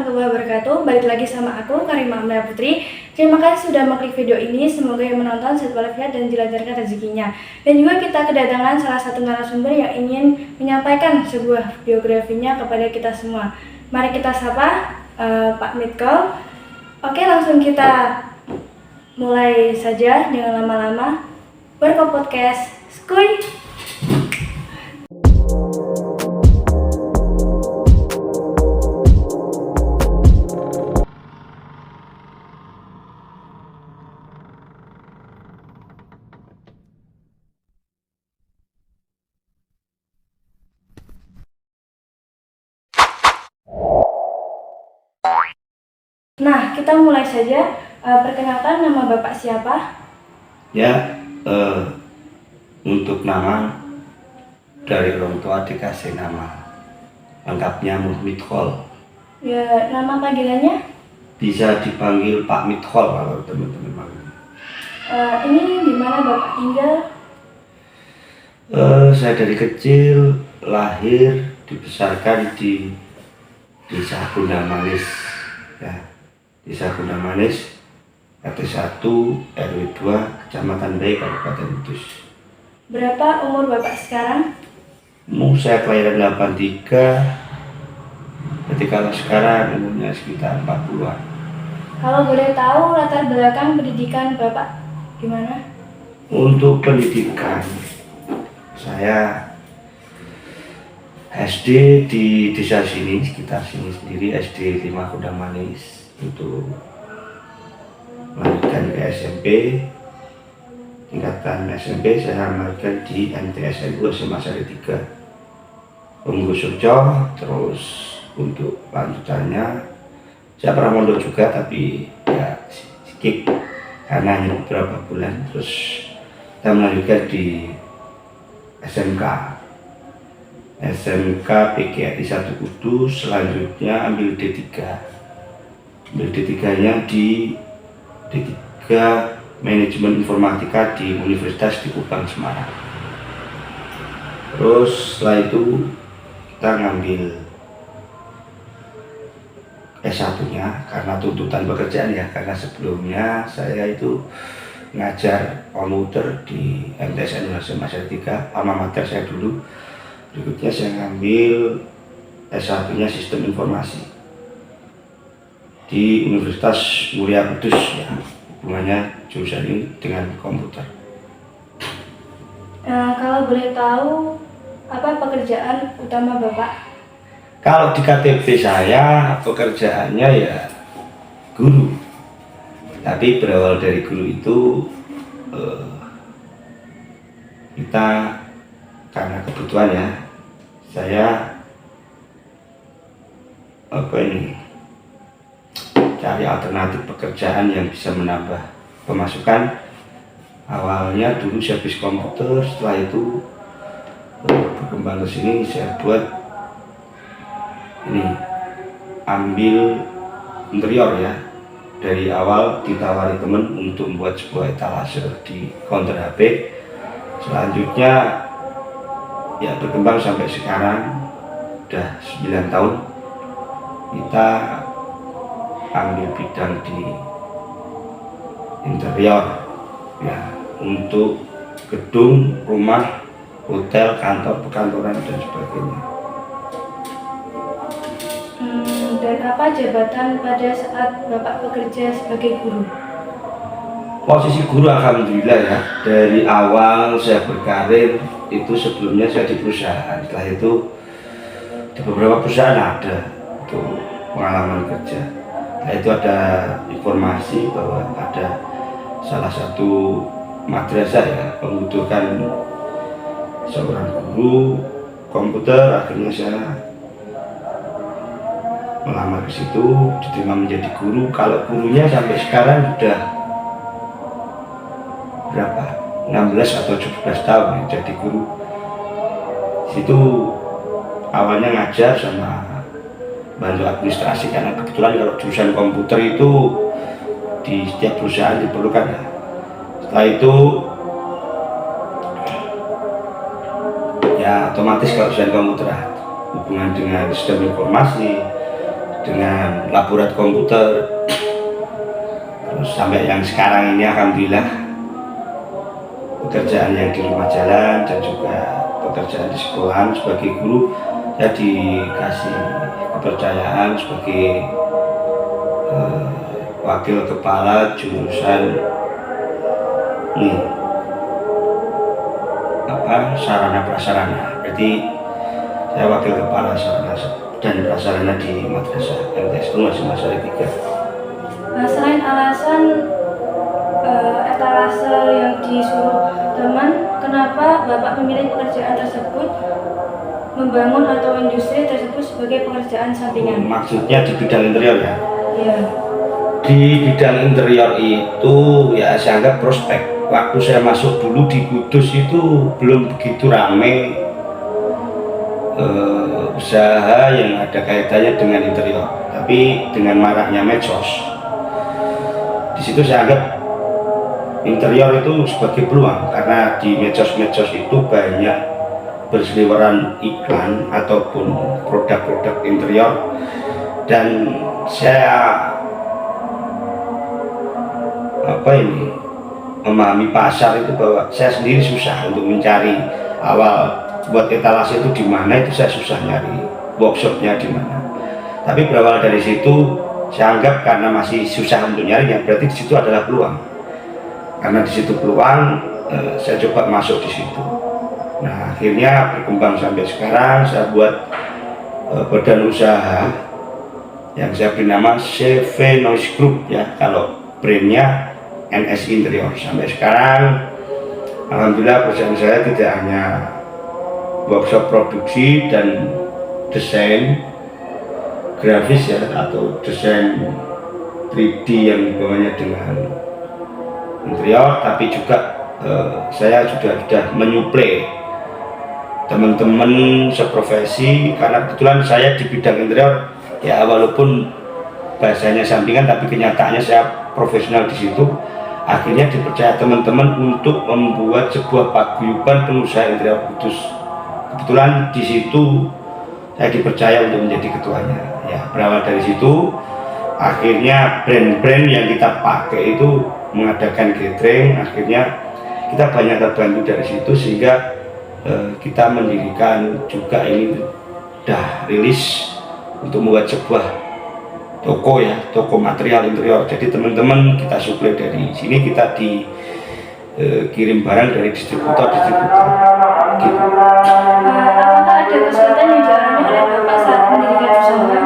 warahmatullahi wabarakatuh. Balik lagi sama aku, Karimah Amelia Putri. Terima kasih sudah mengklik video ini. Semoga yang menonton sehat walafiat dan dilancarkan rezekinya. Dan juga kita kedatangan salah satu narasumber yang ingin menyampaikan sebuah biografinya kepada kita semua. Mari kita sapa Pak Mitkol. Oke, langsung kita mulai saja dengan lama-lama. Berko Podcast, skuy! Nah, kita mulai saja. Perkenalkan, nama Bapak siapa? Ya, untuk nama dari orang tua dikasih nama lengkapnya Mitkol. Ya, nama panggilannya? Bisa dipanggil Pak Mitkol kalau teman-teman panggil. Ini di mana Bapak tinggal? Saya dari kecil lahir dibesarkan di Desa Bunda Manis, ya, Desa Bunda Manis, RT 1 RW 2 Kecamatan Baik, Kabupaten Kudus. Berapa umur Bapak sekarang? Saya kelahiran 83, ketika sekarang umurnya sekitar 40-an. Kalau boleh tahu latar belakang pendidikan Bapak gimana? Untuk pendidikan, saya SD di desa sini, sekitar sini sendiri, SD 5 Kudang Manis. Untuk melanjutkan ke SMP, tingkatan SMP saya melanjutkan di MTSNU SMA Sari 3 Pengurus Surjo. Terus untuk lanjutannya saya pernah mondok juga, tapi ya skip karena hanya beberapa bulan. Terus saya melanjutkan di SMK PGRI 1 Kudus. Selanjutnya ambil D3 nya di D3 Manajemen Informatika di Universitas di Kupang, Semarang. Terus setelah itu kita ngambil S1 nya karena tuntutan pekerjaan, ya, karena sebelumnya saya itu ngajar komputer di MTSNU SMA Sari 3, alma mater saya dulu. Berikutnya saya ngambil S1 nya Sistem Informasi di Universitas Mulia Kudus, ya, hubungannya jurusan ini dengan komputer. Kalau boleh tahu, apa pekerjaan utama Bapak? Kalau di KTP saya pekerjaannya ya guru, tapi berawal dari guru itu kita karena kebutuhan, ya, saya cari alternatif pekerjaan yang bisa menambah pemasukan. Awalnya dulu servis komputer, setelah itu berkembang ke sini saya buat ini, ambil interior, ya. Dari awal ditawari temen untuk membuat sebuah etalase di counter HP. Selanjutnya ya berkembang sampai sekarang udah 9 tahun kita ambil bidang di interior, ya, untuk gedung, rumah, hotel, kantor, perkantoran dan sebagainya. Dan apa jabatan pada saat Bapak bekerja sebagai guru? Posisi guru alhamdulillah, ya, dari awal saya berkarir itu sebelumnya saya di perusahaan, setelah itu di beberapa perusahaan ada untuk pengalaman kerja. Nah, itu ada informasi bahwa ada salah satu madrasah, ya, membutuhkan seorang guru komputer. Akhirnya saya melamar ke situ, diterima menjadi guru. Kalau gurunya sampai sekarang sudah berapa? 16 atau 17 tahun, ya, jadi guru. Situ awalnya ngajar sama bantu administrasi, karena kebetulan kalau jurusan komputer itu di setiap perusahaan diperlukan, ya. Setelah itu ya otomatis kalau jurusan komputer hubungan dengan sistem informasi, dengan laboratorium komputer, terus sampai yang sekarang ini alhamdulillah pekerjaan yang di rumah jalan dan juga pekerjaan di sekolahan sebagai guru. Saya dikasih kepercayaan sebagai wakil kepala jurusan sarana prasarana. Berarti saya wakil kepala sarana dan prasarana di madrasah MTS Masih Masyari 3. Nah, selain alasan etalase yang disuruh teman, kenapa Bapak memilih pekerjaan tersebut, membangun atau industri tersebut sebagai pekerjaan sampingan? Maksudnya di bidang interior ya? Iya. Di bidang interior itu ya saya anggap prospek. Waktu saya masuk dulu di Kudus itu belum begitu ramai usaha yang ada kaitannya dengan interior, tapi dengan maraknya medsos, di situ saya anggap interior itu sebagai peluang, karena di medsos-medsos itu banyak berseliweran iklan ataupun produk-produk interior, dan saya memahami pasar itu bahwa saya sendiri susah untuk mencari awal buat etalase itu di mana, itu saya susah nyari workshopnya di mana. Tapi berawal dari situ saya anggap karena masih susah untuk nyarinya, berarti di situ adalah peluang. Karena di situ peluang, saya coba masuk di situ. Nah, akhirnya berkembang sampai sekarang. Saya buat badan usaha yang saya beri nama CV Noise Group ya, kalau brandnya NS Interior. Sampai sekarang alhamdulillah perusahaan saya tidak hanya workshop produksi dan desain grafis ya, atau desain 3D yang hubungannya dengan interior, tapi juga saya sudah menyuplai teman-teman seprofesi, karena kebetulan saya di bidang interior ya, walaupun bahasanya sampingan tapi kenyataannya saya profesional di situ. Akhirnya dipercaya teman-teman untuk membuat sebuah paguyuban pengusaha interior Kudus. Kebetulan di situ saya dipercaya untuk menjadi ketuanya. Ya, berawal dari situ, akhirnya brand-brand yang kita pakai itu mengadakan gathering. Akhirnya kita banyak terbantu dari situ, sehingga kita mendirikan juga ini udah rilis untuk membuat sebuah toko ya, toko material interior. Jadi teman-teman kita suplai dari sini, kita dikirim barang dari distributor gitu. Apakah ada kesulitan yang dialami oleh Bapak saat mendirikan usaha?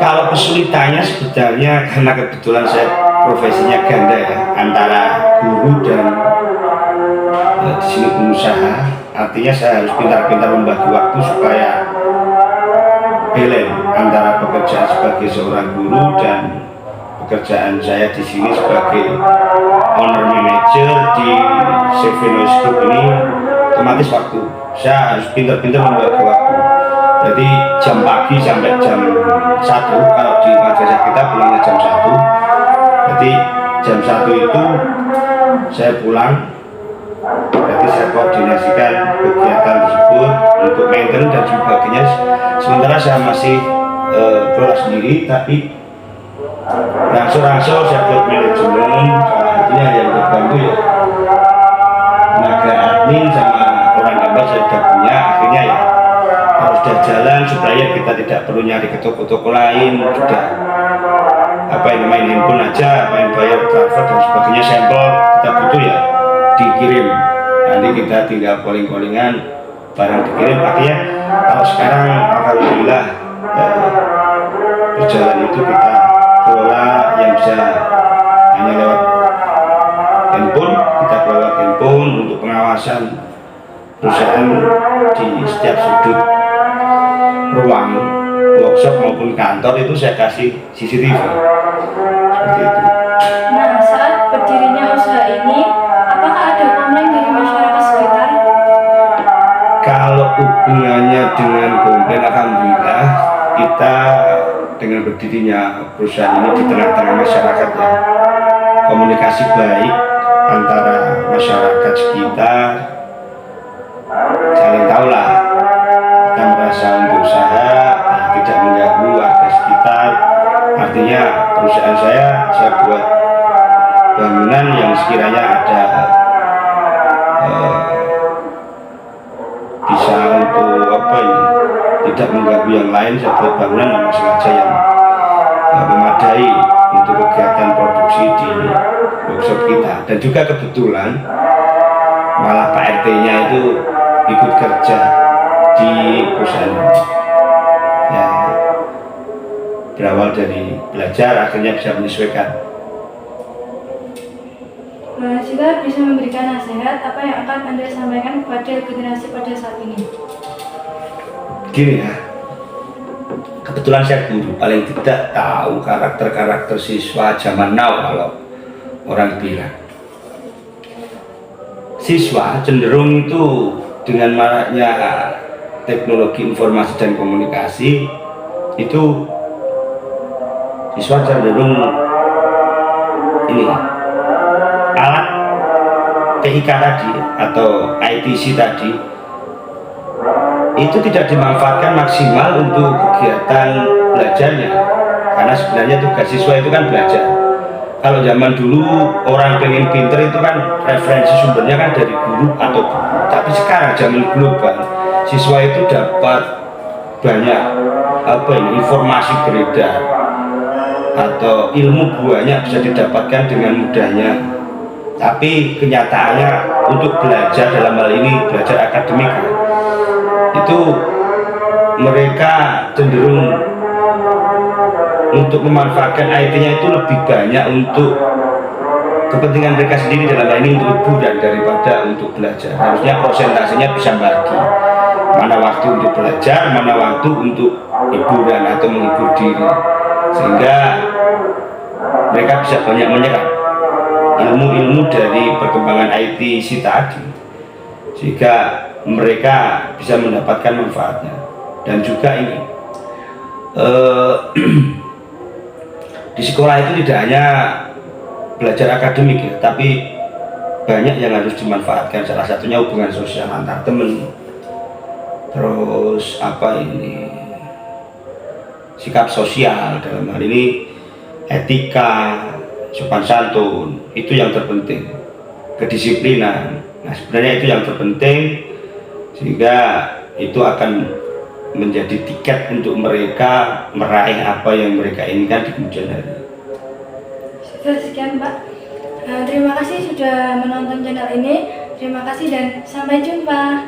Kalau kesulitannya sebenarnya karena kebetulan saya profesinya ganda ya, antara guru dan di sini pengusaha. Artinya saya harus pintar-pintar membagi waktu supaya balance antara pekerjaan sebagai seorang guru dan pekerjaan saya di sini sebagai owner manager di CV Noise Group ini. Otomatis waktu saya harus pintar-pintar membagi waktu. Jadi jam pagi sampai jam 1, kalau di madrasah kita pulangnya jam 1. Jadi jam 1 itu saya pulang. Berarti saya koordinasikan kegiatan tersebut untuk maintenance dan sebagainya. Sementara saya masih kelola sendiri, tapi rangsur-rangsur saya buat manajemen. Salah satunya yang terbantu ya tenaga admin sama orang gambar saya sudah punya. Akhirnya ya harus sudah jalan supaya kita tidak perlu nyari ke toko-toko lain. Sudah main handphone aja, main bayar transfer dan sebagainya, sampel kita butuh ya dikirim, nanti kita tinggal calling-callingan, barang dikirim. Artinya kalau sekarang alhamdulillah berjalan itu kita kelola yang bisa hanya lewat handphone, kita kelola handphone untuk pengawasan perusahaan di setiap sudut ruang workshop maupun kantor itu saya kasih CCTV seperti itu. Nah, saat berdirinya usaha ini, apakah ada komplain dari masyarakat sekitar? Kalau hubungannya dengan komplain, alhamdulillah kita dengan berdirinya perusahaan ini di tengah-tengah masyarakat ya, komunikasi baik antara masyarakat sekitar, saling tahu lah, kita merasa untuk usaha tidak mengganggu sekiranya ada bisa untuk apa ini, tidak mengganggu yang lain, saya buat bangunan memang sengaja yang memadai untuk kegiatan produksi di workshop kita. Dan juga kebetulan malah Pak RT-nya itu ikut kerja di perusahaan ini. Ya, berawal dari belajar akhirnya bisa menyesuaikan. Jika bisa memberikan nasihat, apa yang akan Anda sampaikan kepada generasi pada saat ini? Gini ya, kebetulan saya guru, paling tidak tahu karakter-karakter siswa zaman now kalau orang bilang. Siswa cenderung itu dengan maraknya teknologi informasi dan komunikasi itu siswa cenderung ini alat TIK tadi atau ITC tadi itu tidak dimanfaatkan maksimal untuk kegiatan belajarnya, karena sebenarnya tugas siswa itu kan belajar. Kalau zaman dulu orang pengen pinter itu kan referensi sumbernya kan dari guru atau buku. Tapi sekarang zaman global, siswa itu dapat banyak informasi beredar atau ilmu banyak bisa didapatkan dengan mudahnya. Tapi kenyataannya untuk belajar dalam hal ini belajar akademik itu mereka cenderung untuk memanfaatkan IT-nya itu lebih banyak untuk kepentingan mereka sendiri, dalam hal ini untuk hiburan daripada untuk belajar. Harusnya prosentasenya bisa bagi, mana waktu untuk belajar, mana waktu untuk hiburan atau menghibur diri, sehingga mereka bisa banyak menyerap ilmu-ilmu dari perkembangan ITC tadi, sehingga mereka bisa mendapatkan manfaatnya. Dan juga ini di sekolah itu tidak hanya belajar akademik ya, tapi banyak yang harus dimanfaatkan. Salah satunya hubungan sosial antar teman, terus sikap sosial, dalam hal ini etika, sopan santun, itu yang terpenting. Kedisiplinan, nah sebenarnya itu yang terpenting, sehingga itu akan menjadi tiket untuk mereka meraih apa yang mereka inginkan di kemudian hari. Sekian Pak, terima kasih sudah menonton channel ini. Terima kasih dan sampai jumpa.